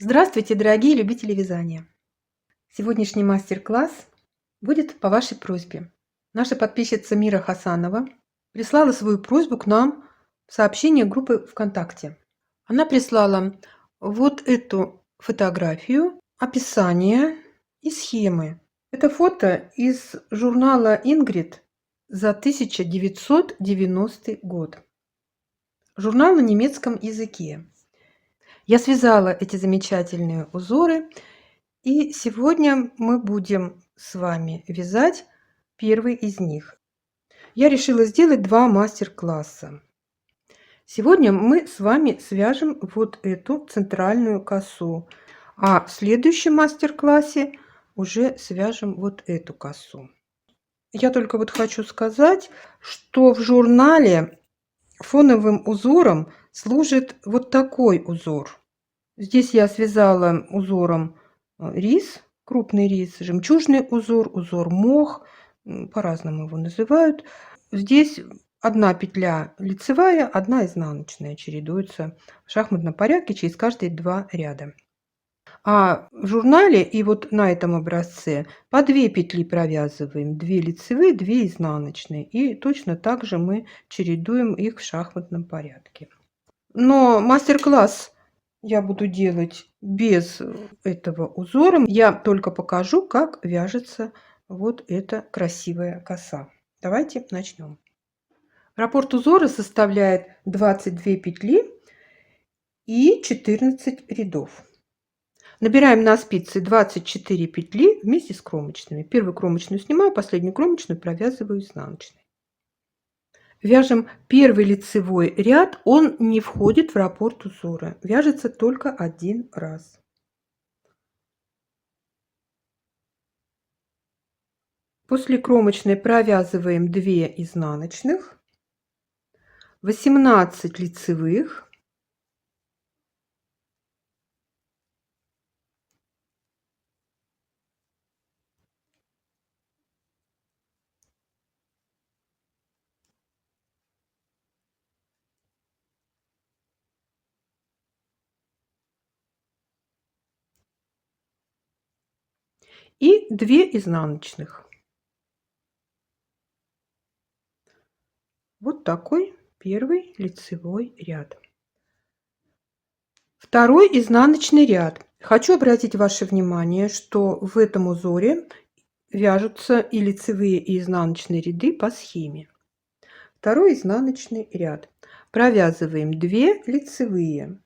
Здравствуйте, дорогие любители вязания! Сегодняшний мастер-класс будет по вашей просьбе. Наша подписчица Мира Хасанова прислала свою просьбу к нам в сообщение группы ВКонтакте. Она прислала вот эту фотографию, описание и схемы. Это фото из журнала «Ингрид» за 1990 год. Журнал на немецком языке. Я связала эти замечательные узоры, и сегодня мы будем с вами вязать первый из них. Я решила сделать два мастер-класса. Сегодня мы с вами свяжем вот эту центральную косу, а в следующем мастер-классе уже свяжем вот эту косу. Я только вот хочу сказать, что в журнале фоновым узором служит вот такой узор. Здесь я связала узором рис, крупный рис, жемчужный узор, узор мох, по-разному его называют. Здесь одна петля лицевая, одна изнаночная, чередуются в шахматном порядке через каждые два ряда. А в журнале и вот на этом образце по 2 петли провязываем, 2 лицевые, 2 изнаночные. И точно так же мы чередуем их в шахматном порядке. Но мастер-класс я буду делать без этого узора. Я только покажу, как вяжется вот эта красивая коса. Давайте начнем. Раппорт узора составляет 22 петли и 14 рядов. Набираем на спицы 24 петли вместе с кромочными. Первую кромочную снимаю, последнюю кромочную провязываю изнаночной. Вяжем первый лицевой ряд, он не входит в раппорт узора, вяжется только один раз. После кромочной провязываем 2 изнаночных, 18 лицевых, и 2 изнаночных. Вот такой первый лицевой ряд. Второй изнаночный ряд. Хочу обратить ваше внимание, что в этом узоре вяжутся и лицевые, и изнаночные ряды по схеме. Второй изнаночный ряд. Провязываем 2 лицевые,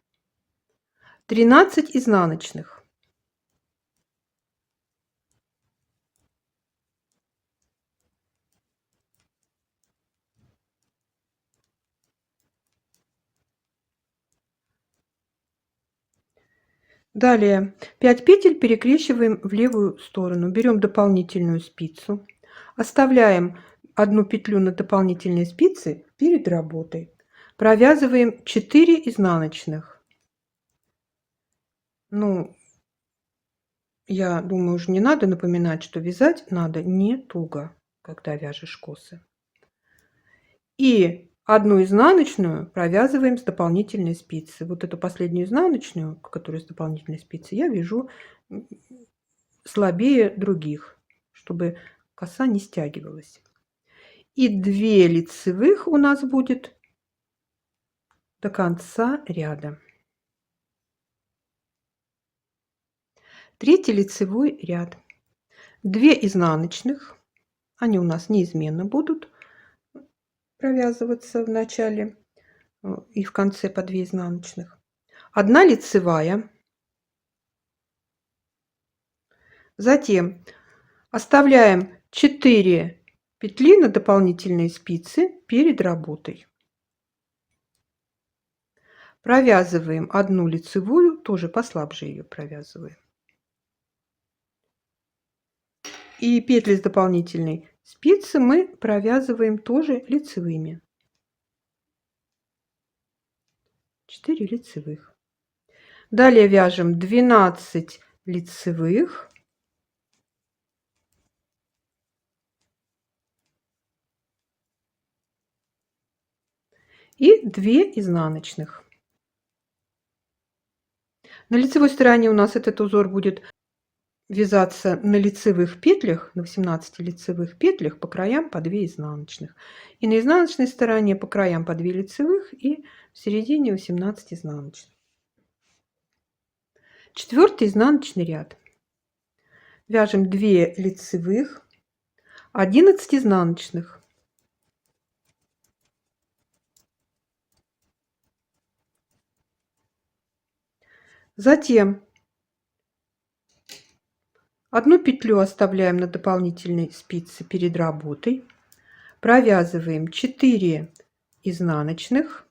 13 изнаночных. Далее 5 петель перекрещиваем в левую сторону. Берем дополнительную спицу, оставляем одну петлю на дополнительной спице перед работой. Провязываем 4 изнаночных. Ну, я думаю, уже не надо напоминать, что вязать надо не туго, когда вяжешь косы. И одну изнаночную провязываем с дополнительной спицы. Вот эту последнюю изнаночную, которая с дополнительной спицы, я вяжу слабее других, чтобы коса не стягивалась. И 2 лицевых у нас будет до конца ряда. Третий лицевой ряд. 2 изнаночных, они у нас неизменно будут провязываться в начале и в конце по 2 изнаночных. 1 лицевая. Затем оставляем 4 петли на дополнительные спицы перед работой. Провязываем 1 лицевую, тоже послабже ее провязываем. И петли с дополнительной спицы мы провязываем тоже лицевыми. 4 лицевых. Далее вяжем 12 лицевых. И 2 изнаночных. На лицевой стороне у нас этот узор будет вязаться на лицевых петлях, на 18 лицевых петлях, по краям по 2 изнаночных. И на изнаночной стороне по краям по 2 лицевых и в середине 18 изнаночных. Четвертый изнаночный ряд. Вяжем 2 лицевых, 11 изнаночных. Затем одну петлю оставляем на дополнительной спице перед работой. Провязываем 4 изнаночных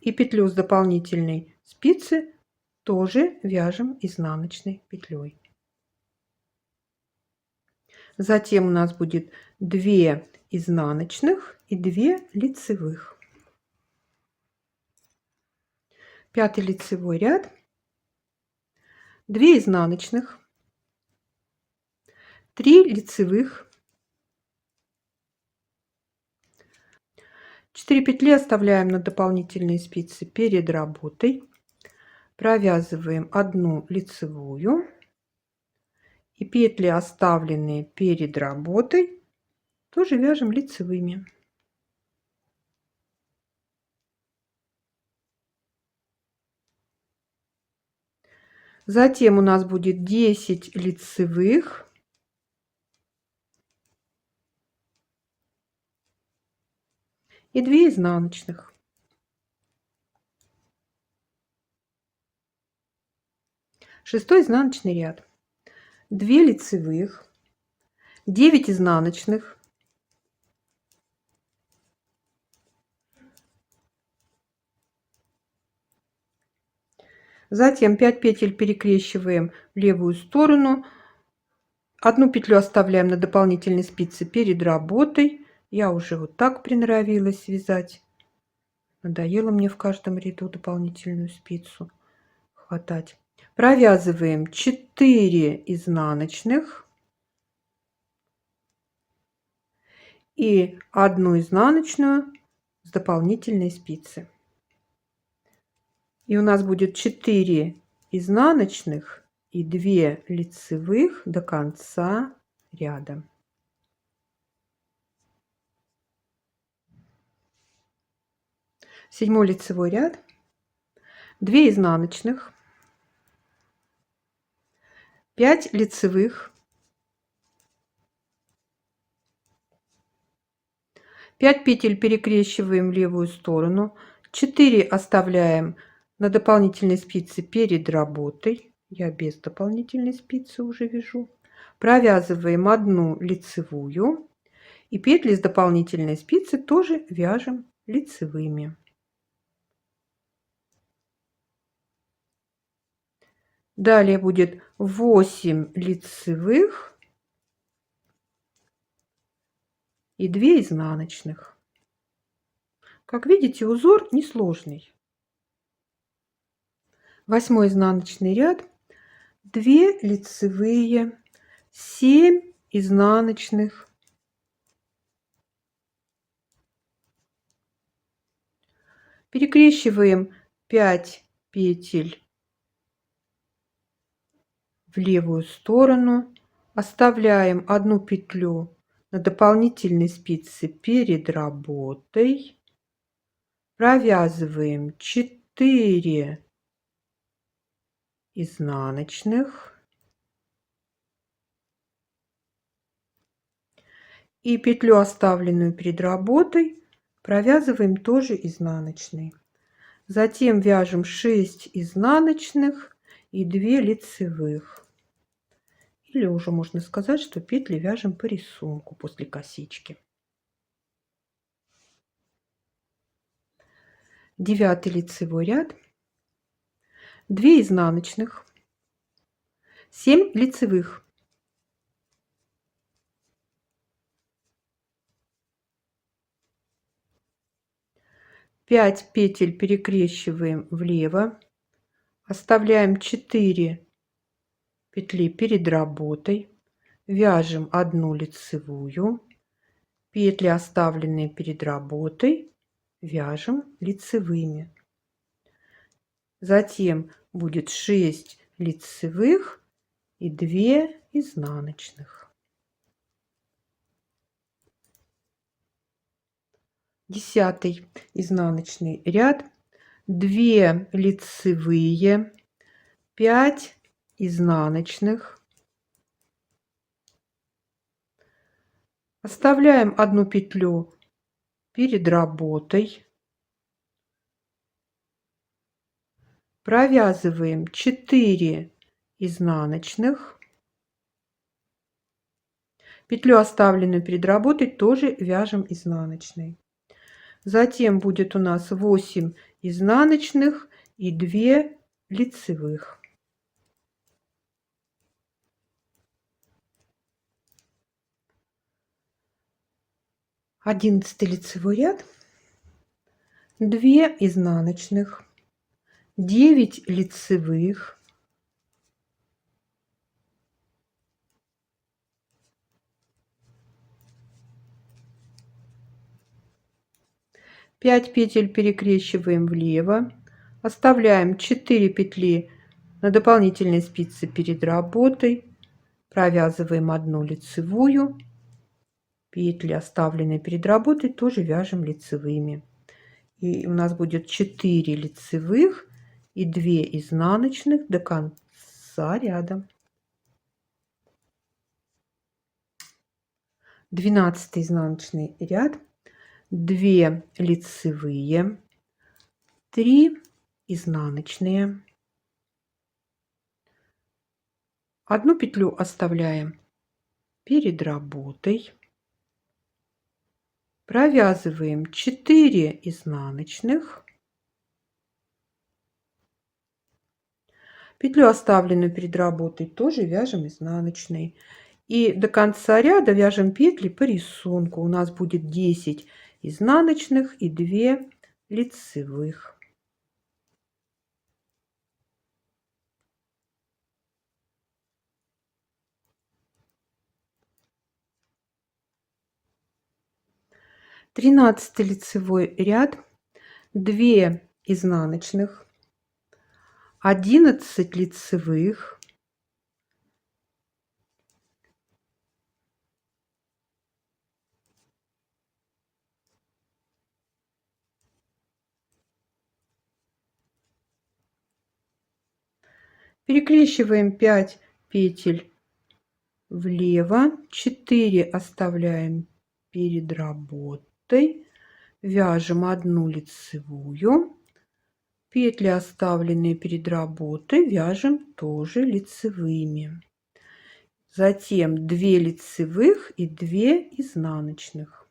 и петлю с дополнительной спицы тоже вяжем изнаночной петлей. Затем у нас будет 2 изнаночных и 2 лицевых. Пятый лицевой ряд. 2 изнаночных, 3 лицевых, 4 петли оставляем на дополнительные спицы перед работой, провязываем 1 лицевую и петли, оставленные перед работой, тоже вяжем лицевыми. Затем у нас будет 10 лицевых и 2 изнаночных. Шестой изнаночный ряд. 2 лицевых, 9 изнаночных, затем 5 петель перекрещиваем в левую сторону, одну петлю оставляем на дополнительной спице перед работой. Я уже вот так приноровилась вязать. Надоело мне в каждом ряду дополнительную спицу хватать. Провязываем 4 изнаночных и 1 изнаночную с дополнительной спицы. И у нас будет 4 изнаночных и 2 лицевых до конца ряда. Седьмой лицевой ряд. 2 изнаночных, 5 лицевых, 5 петель перекрещиваем в левую сторону, 4 оставляем на дополнительной спице перед работой. Я без дополнительной спицы уже вяжу. Провязываем 1 лицевую и петли с дополнительной спицы тоже вяжем лицевыми. Далее будет 8 лицевых и 2 изнаночных. Как видите, узор несложный. Восьмой изнаночный ряд. 2 лицевые, 7 изнаночных, перекрещиваем 5 петель в левую сторону, оставляем 1 петлю на дополнительной спице перед работой, провязываем 4 изнаночных и петлю, оставленную перед работой, провязываем тоже изнаночной. Затем вяжем 6 изнаночных и 2 лицевых. Или уже можно сказать, что петли вяжем по рисунку после косички. Девятый лицевой ряд. 2 изнаночных, 7 лицевых, 5 петель перекрещиваем влево, оставляем 4 петли перед работой, вяжем 1 лицевую, петли, оставленные перед работой, вяжем лицевыми. Затем будет 6 лицевых и 2 изнаночных. 10 изнаночный ряд, 2 лицевые, 5 изнаночных. Оставляем одну петлю перед работой. Провязываем 4 изнаночных. Петлю, оставленную перед работой, тоже вяжем изнаночной. Затем будет у нас 8 изнаночных и 2 лицевых. 11 лицевой ряд, 2 изнаночных, 9 лицевых, 5 петель перекрещиваем влево, оставляем 4 петли на дополнительной спице перед работой, провязываем одну лицевую, петли, оставленные перед работой, тоже вяжем лицевыми. И у нас будет 4 лицевых и 2 изнаночных до конца ряда. 12 изнаночный ряд, 2 лицевые, 3 изнаночные, одну петлю оставляем перед работой, провязываем 4 изнаночных, петлю, оставленную перед работой, тоже вяжем изнаночной. И до конца ряда вяжем петли по рисунку. У нас будет 10 изнаночных и 2 лицевых. Тринадцатый лицевой ряд, 2 изнаночных, 11 лицевых, 5 петель влево, 4 оставляем перед работой, вяжем одну лицевую, петли, оставленные перед работой, вяжем тоже лицевыми. Затем 2 лицевых и 2 изнаночных.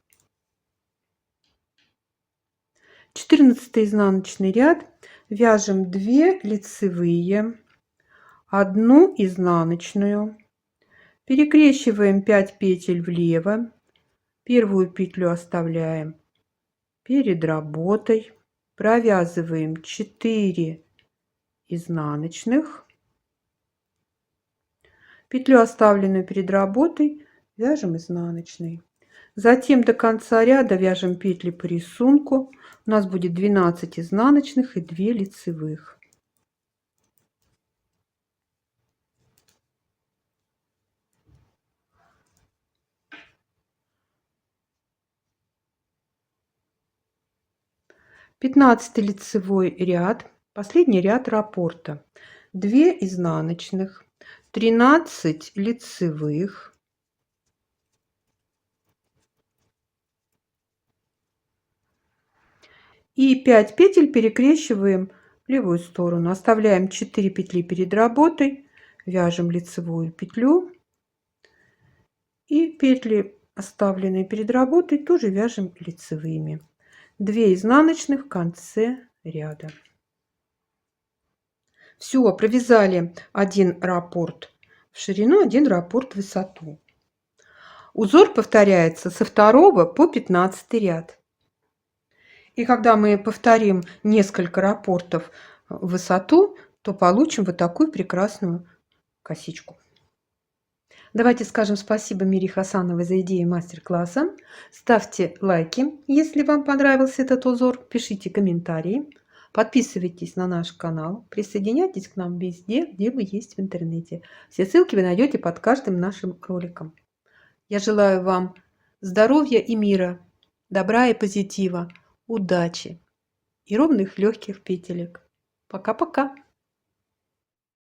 14 изнаночный ряд, вяжем 2 лицевые, 1 изнаночную, перекрещиваем 5 петель влево, первую петлю оставляем перед работой, провязываем 4 изнаночных, петлю, оставленную перед работой, вяжем изнаночной. Затем до конца ряда вяжем петли по рисунку. У нас будет 12 изнаночных и 2 лицевых. Пятнадцатый лицевой ряд, последний ряд раппорта, 2 изнаночных, 13 лицевых, и 5 петель перекрещиваем в левую сторону. Оставляем 4 петли перед работой, вяжем лицевую петлю и петли, оставленные перед работой, тоже вяжем лицевыми. 2 изнаночных в конце ряда. Все, провязали один раппорт в ширину, один раппорт в высоту. Узор повторяется со 2 по 15 ряд. И когда мы повторим несколько раппортов в высоту, то получим вот такую прекрасную косичку. Давайте скажем спасибо Мире Хасановой за идею мастер-класса. Ставьте лайки, если вам понравился этот узор, пишите комментарии. Подписывайтесь на наш канал, присоединяйтесь к нам везде, где вы есть в интернете. Все ссылки вы найдете под каждым нашим роликом. Я желаю вам здоровья и мира, добра и позитива, удачи и ровных легких петелек. Пока-пока!